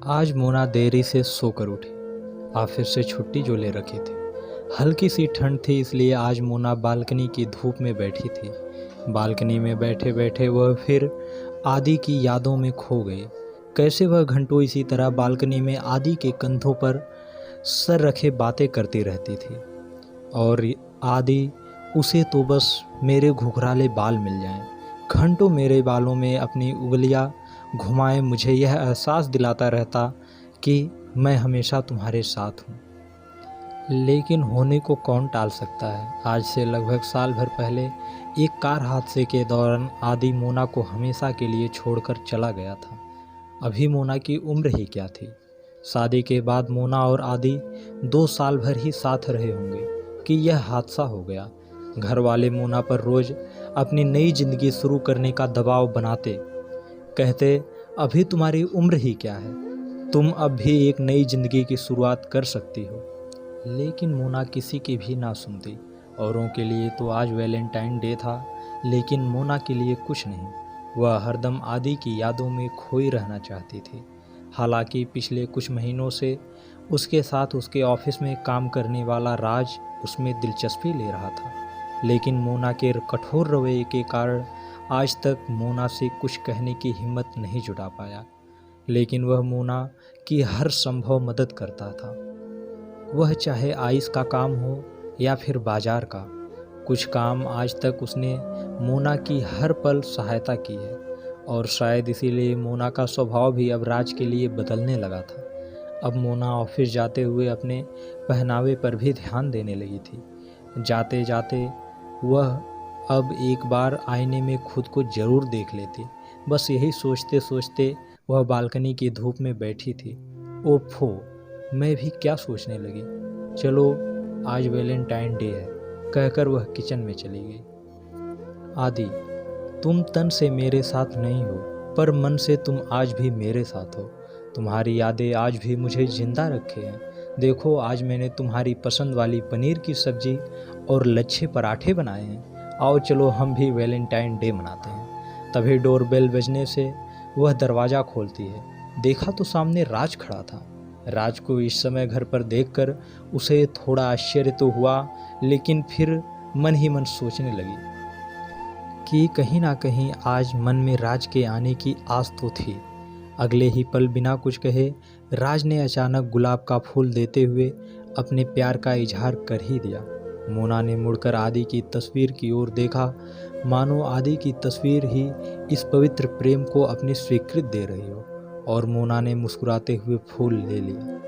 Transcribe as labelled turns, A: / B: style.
A: आज मोना देरी से सोकर उठी। ऑफिस से छुट्टी जो ले रखी थी। हल्की सी ठंड थी, इसलिए आज मोना बालकनी की धूप में बैठी थी। बालकनी में बैठे बैठे वह फिर आदि की यादों में खो गई। कैसे वह घंटों इसी तरह बालकनी में आदि के कंधों पर सर रखे बातें करती रहती थी। और आदि, उसे तो बस मेरे घुघराले बाल मिल जाएं, घंटों मेरे बालों में अपनी उंगलियां घुमाए, मुझे यह एहसास दिलाता रहता कि मैं हमेशा तुम्हारे साथ हूँ। लेकिन होने को कौन टाल सकता है। आज से लगभग साल भर पहले एक कार हादसे के दौरान आदि मोना को हमेशा के लिए छोड़कर चला गया था। अभी मोना की उम्र ही क्या थी। शादी के बाद मोना और आदि 2 साल भर ही साथ रहे होंगे कि यह हादसा हो गया। घर वाले मोना पर रोज अपनी नई जिंदगी शुरू करने का दबाव बनाते, कहते अभी तुम्हारी उम्र ही क्या है, तुम अब भी एक नई जिंदगी की शुरुआत कर सकती हो। लेकिन मोना किसी की भी ना सुनती। औरों के लिए तो आज वैलेंटाइन डे था, लेकिन मोना के लिए कुछ नहीं। वह हरदम आदि की यादों में खोई रहना चाहती थी। हालांकि पिछले कुछ महीनों से उसके साथ उसके ऑफिस में काम करने वाला राज उसमें दिलचस्पी ले रहा था, लेकिन मोना के कठोर रवैये के कारण आज तक मोना से कुछ कहने की हिम्मत नहीं जुटा पाया। लेकिन वह मोना की हर संभव मदद करता था, वह चाहे आइस का काम हो या फिर बाजार का। कुछ काम आज तक उसने मोना की हर पल सहायता की है, और शायद इसीलिए मोना का स्वभाव भी अब राज के लिए बदलने लगा था। अब मोना ऑफिस जाते हुए अपने पहनावे पर भी ध्यान देने लगी थी। जाते जाते वह अब एक बार आईने में खुद को जरूर देख लेती। बस यही सोचते सोचते वह बालकनी की धूप में बैठी थी। ओफो, मैं भी क्या सोचने लगी। चलो आज वैलेंटाइन डे है, कहकर वह किचन में चली गई। आदि, तुम तन से मेरे साथ नहीं हो, पर मन से तुम आज भी मेरे साथ हो। तुम्हारी यादें आज भी मुझे जिंदा रखे हैं। देखो, आज मैंने तुम्हारी पसंद वाली पनीर की सब्जी और लच्छे पराठे बनाए हैं। आओ चलो हम भी वैलेंटाइन डे मनाते हैं। तभी डोरबेल बजने से वह दरवाज़ा खोलती है। देखा तो सामने राज खड़ा था। राज को इस समय घर पर देखकर उसे थोड़ा आश्चर्य तो हुआ, लेकिन फिर मन ही मन सोचने लगी कि कहीं ना कहीं आज मन में राज के आने की आस तो थी। अगले ही पल बिना कुछ कहे राज ने अचानक गुलाब का फूल देते हुए अपने प्यार का इजहार कर ही दिया। मोना ने मुड़कर आदि की तस्वीर की ओर देखा, मानो आदि की तस्वीर ही इस पवित्र प्रेम को अपनी स्वीकृति दे रही हो, और मोना ने मुस्कुराते हुए फूल ले लिया।